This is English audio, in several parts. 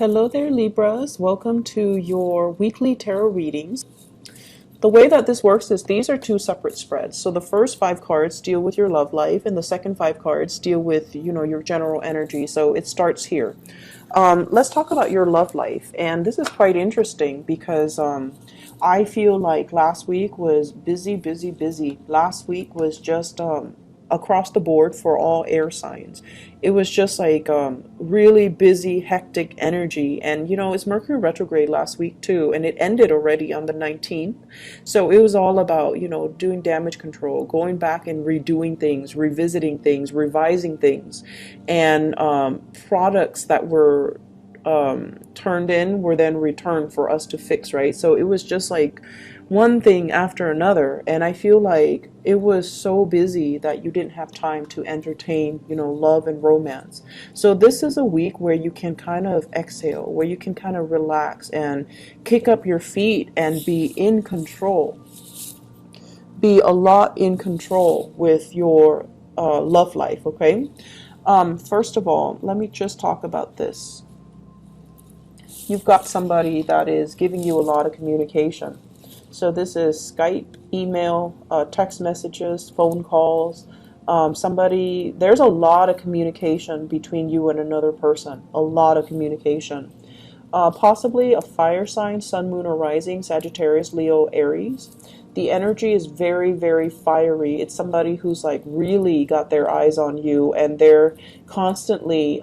Hello there, Libras. Welcome to your weekly tarot readings. The way that this works is these are two separate spreads. So the first five cards deal with your love life, and the second five cards deal with, your general energy. So it starts here. Let's talk about your love life. And this is quite interesting because I feel like last week was busy, busy, busy. Last week was just across the board for all air signs. It was just like really busy, hectic energy. And, it's Mercury retrograde last week too. And it ended already on the 19th. So it was all about, doing damage control, going back and redoing things, revisiting things, revising things. And products that were turned in were then returned for us to fix, right? So it was just like one thing after another, and I feel like it was so busy that you didn't have time to entertain, love and romance. So this is a week where you can kind of exhale, where you can kind of relax and kick up your feet and be in control. Be a lot in control with your love life, okay? First of all, let me just talk about this. You've got somebody that is giving you a lot of communication. So this is Skype, email, text messages, phone calls. There's a lot of communication between you and another person. A lot of communication. Possibly a fire sign, sun, moon, or rising, Sagittarius, Leo, Aries. The energy is very, very fiery. It's somebody who's like really got their eyes on you, and they're constantly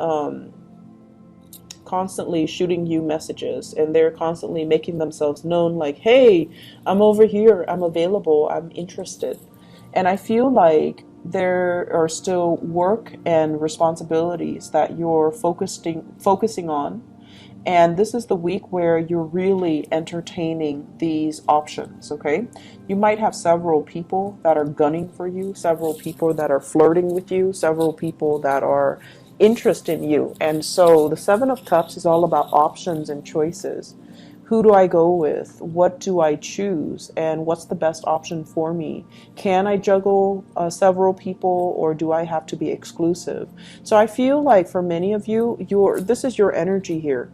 shooting you messages, and they're constantly making themselves known, like, hey, I'm over here, I'm available, I'm interested. And I feel like there are still work and responsibilities that you're focusing on, and this is the week where you're really entertaining these options, okay? You might have several people that are gunning for you, several people that are flirting with you, several people that are interest in you. And so the Seven of Cups is all about options and choices. Who do I go with? What do I choose? And what's the best option for me? Can I juggle several people, or do I have to be exclusive? So I feel like for many of you, this is your energy here.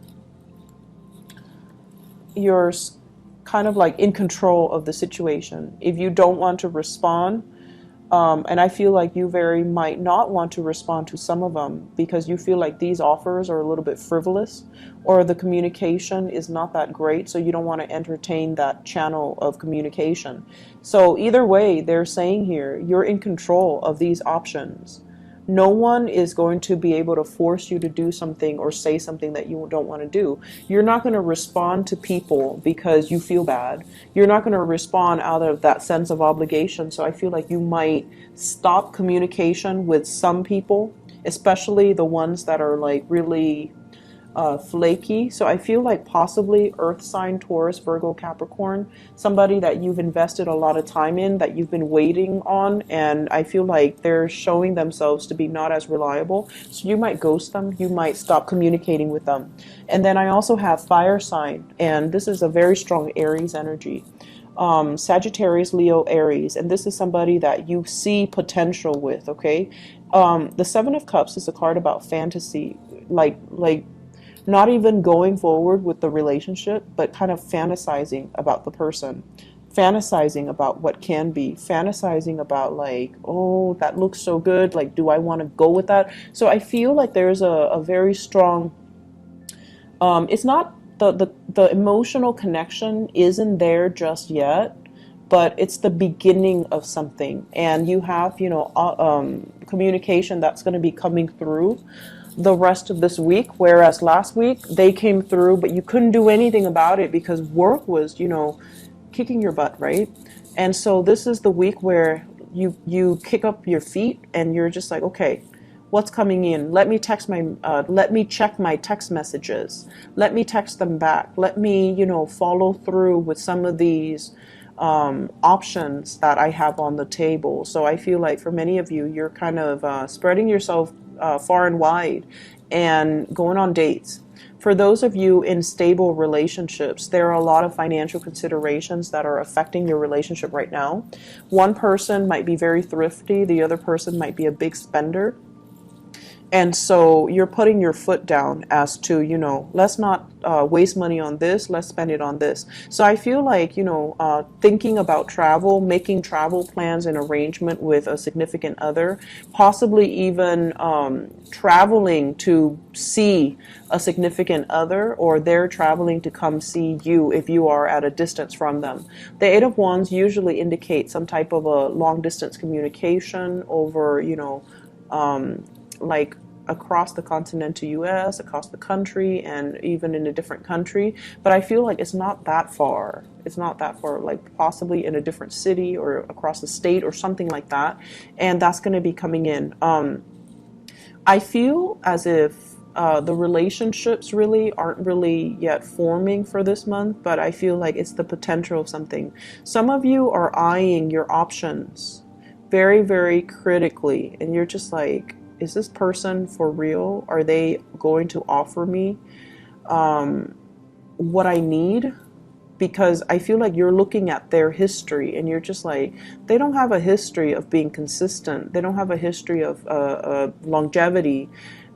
You're kind of like in control of the situation. If you don't want to respond, and I feel like you very might not want to respond to some of them because you feel like these offers are a little bit frivolous, or the communication is not that great, so you don't want to entertain that channel of communication. So either way, they're saying here, you're in control of these options. No one is going to be able to force you to do something or say something that you don't want to do. You're not going to respond to people because you feel bad. You're not going to respond out of that sense of obligation. So I feel like you might stop communication with some people, especially the ones that are like really flaky. So I feel like possibly earth sign, Taurus, Virgo, Capricorn, somebody that you've invested a lot of time in, that you've been waiting on, and I feel like they're showing themselves to be not as reliable. So you might ghost them, you might stop communicating with them. And then I also have fire sign, and this is a very strong Aries energy. Sagittarius, Leo, Aries, and this is somebody that you see potential with, okay? The Seven of Cups is a card about fantasy, like not even going forward with the relationship, but kind of fantasizing about the person, fantasizing about what can be, fantasizing about like, oh, that looks so good, like, do I want to go with that? So I feel like there's a very strong, it's not the emotional connection isn't there just yet, but it's the beginning of something, and you have, communication that's going to be coming through the rest of this week, whereas last week they came through, but you couldn't do anything about it because work was, kicking your butt, right? And so this is the week where you kick up your feet and you're just like, okay, what's coming in? Let me check my text messages. Let me text them back. Let me, follow through with some of these options that I have on the table. So I feel like for many of you, you're kind of spreading yourself far and wide and going on dates. For those of you in stable relationships, there are a lot of financial considerations that are affecting your relationship right now. One person might be very thrifty, the other person might be a big spender. And so you're putting your foot down as to, let's not waste money on this, let's spend it on this. So I feel like, thinking about travel, making travel plans and arrangement with a significant other, possibly even traveling to see a significant other, or they're traveling to come see you if you are at a distance from them. The Eight of Wands usually indicates some type of a long distance communication over, like across the continental US, across the country, and even in a different country. But I feel like it's not that far. It's not that far, like possibly in a different city or across the state or something like that. And that's going to be coming in. I feel as if the relationships really aren't really yet forming for this month, but I feel like it's the potential of something. Some of you are eyeing your options very, very critically, and you're just like, is this person for real? Are they going to offer me what I need? Because I feel like you're looking at their history and you're just like, they don't have a history of being consistent. They don't have a history of longevity.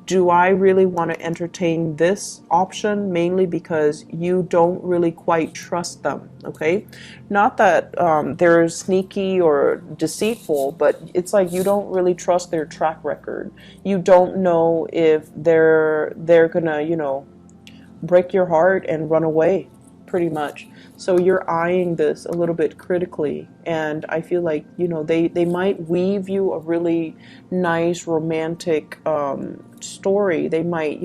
Do I really want to entertain this option? Mainly because you don't really quite trust them, okay? Not that they're sneaky or deceitful, but it's like you don't really trust their track record. You don't know if they're gonna, break your heart and run away, pretty much. So you're eyeing this a little bit critically, and I feel like, they might weave you a really nice romantic story. They might,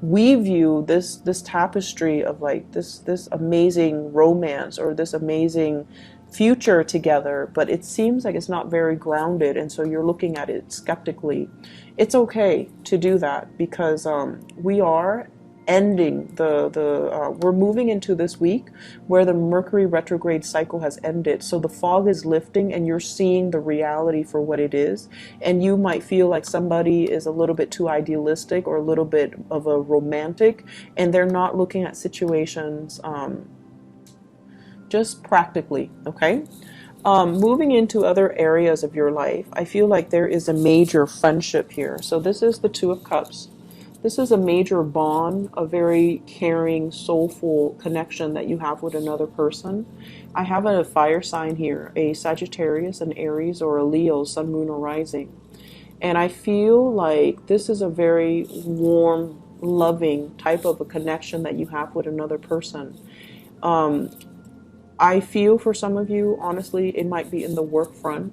weave you this tapestry of like this amazing romance or this amazing future together, but it seems like it's not very grounded, and so you're looking at it skeptically. It's okay to do that, because we are ending we're moving into this week where the Mercury retrograde cycle has ended. So the fog is lifting and you're seeing the reality for what it is. And you might feel like somebody is a little bit too idealistic or a little bit of a romantic, and they're not looking at situations just practically, okay? Moving into other areas of your life, I feel like there is a major friendship here. So this is the Two of Cups. This is a major bond, a very caring, soulful connection that you have with another person. I have a fire sign here, a Sagittarius, an Aries, or a Leo, Sun, Moon, or Rising. And I feel like this is a very warm, loving type of a connection that you have with another person. I feel for some of you, honestly, it might be in the work front,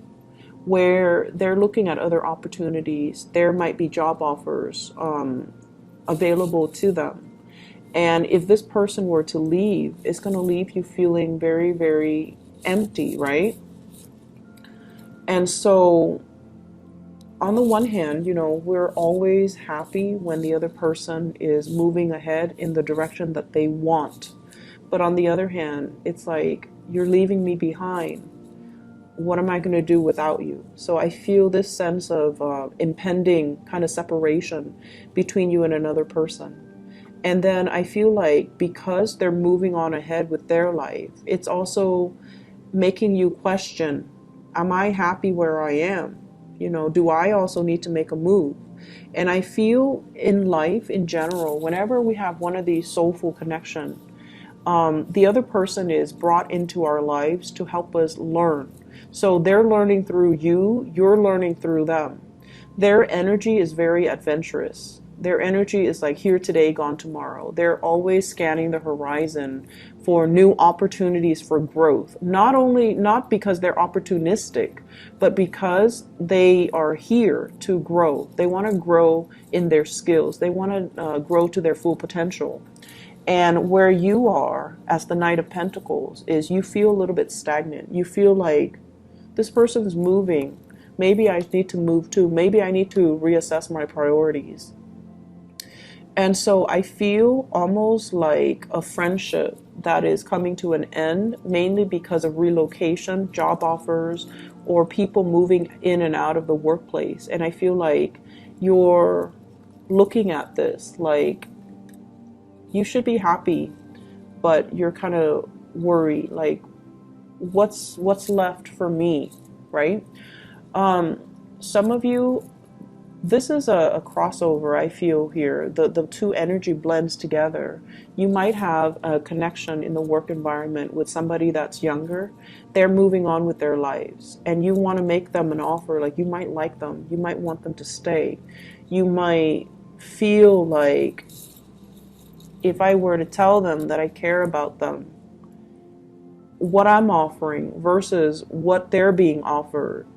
where they're looking at other opportunities. There might be job offers available to them. And if this person were to leave, it's going to leave you feeling very, very empty, right? And so on the one hand, we're always happy when the other person is moving ahead in the direction that they want. But on the other hand, it's like, you're leaving me behind. What am I going to do without you? So I feel this sense of impending kind of separation between you and another person. And then I feel like because they're moving on ahead with their life, it's also making you question, am I happy where I am? Do I also need to make a move? And I feel in life in general, whenever we have one of these soulful connections, the other person is brought into our lives to help us learn. So they're learning through you, you're learning through them. Their energy is very adventurous. Their energy is like here today, gone tomorrow. They're always scanning the horizon for new opportunities for growth. Not because they're opportunistic, but because they are here to grow. They want to grow in their skills. They want to grow to their full potential. And where you are as the Knight of Pentacles is you feel a little bit stagnant. You feel like this person is moving. Maybe I need to move too. Maybe I need to reassess my priorities. And so I feel almost like a friendship that is coming to an end, mainly because of relocation, job offers, or people moving in and out of the workplace. And I feel like you're looking at this like you should be happy, but you're kind of worried, like what's left for me, right? Some of you This is a crossover, I feel here. The two energy blends together. You might have a connection in the work environment with somebody that's younger. They're moving on with their lives, and you want to make them an offer. Like, you might like them. You might want them to stay. You might feel like, if I were to tell them that I care about them, what I'm offering versus what they're being offered,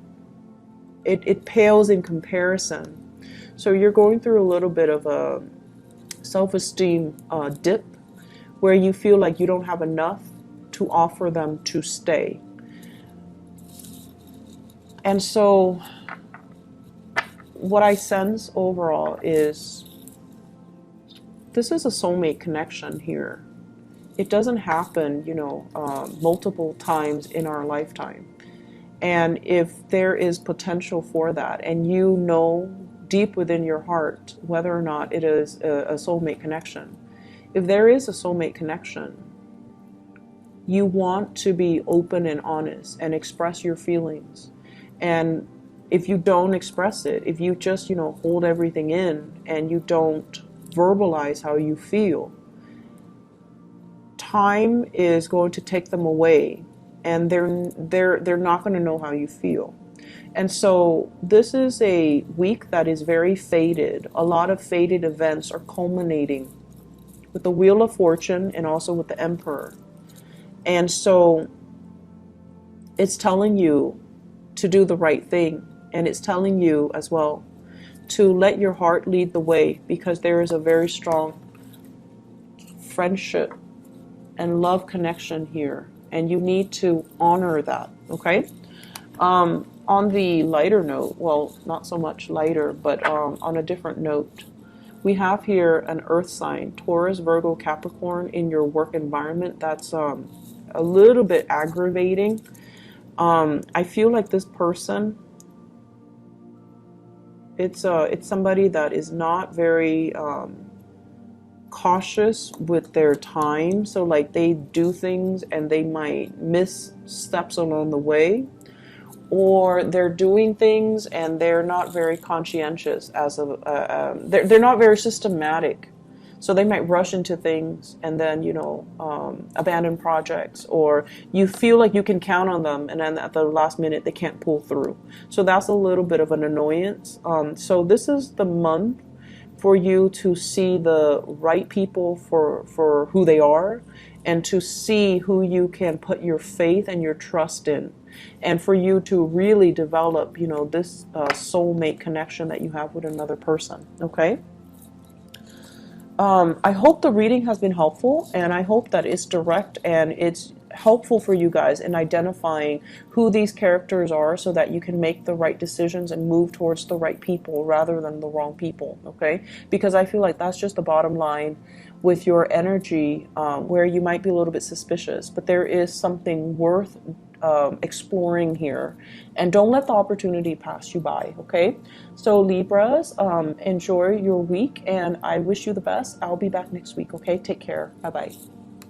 it pales in comparison. So you're going through a little bit of a self-esteem dip where you feel like you don't have enough to offer them to stay. And so what I sense overall is this is a soulmate connection here. It doesn't happen, multiple times in our lifetime. And if there is potential for that, and you know deep within your heart whether or not it is a soulmate connection, if there is a soulmate connection, you want to be open and honest and express your feelings. And if you don't express it, if you just, hold everything in and you don't verbalize how you feel, time is going to take them away, and they're not going to know how you feel. And so this is a week that is very fated. A lot of fated events are culminating with the Wheel of Fortune and also with the Emperor. And so it's telling you to do the right thing, and it's telling you as well to let your heart lead the way, because there is a very strong friendship and love connection here, and you need to honor that, okay? On the lighter note, well, not so much lighter, but on a different note, we have here an earth sign, Taurus, Virgo, Capricorn, in your work environment. That's a little bit aggravating. I feel like this person, it's somebody that is not very cautious with their time. So like, they do things and they might miss steps along the way, or they're doing things and they're not very conscientious they're not very systematic. So they might rush into things and then, abandon projects, or you feel like you can count on them and then at the last minute they can't pull through. So that's a little bit of an annoyance. So this is the month for you to see the right people for who they are, and to see who you can put your faith and your trust in, and for you to really develop, this soulmate connection that you have with another person, okay? I hope the reading has been helpful, and I hope that it's direct and it's helpful for you guys in identifying who these characters are, so that you can make the right decisions and move towards the right people rather than the wrong people, okay? Because I feel like that's just the bottom line with your energy, where you might be a little bit suspicious, but there is something worth exploring here, and don't let the opportunity pass you by, okay? So Libras, enjoy your week, and I wish you the best. I'll be back next week, okay? Take care. Bye-bye.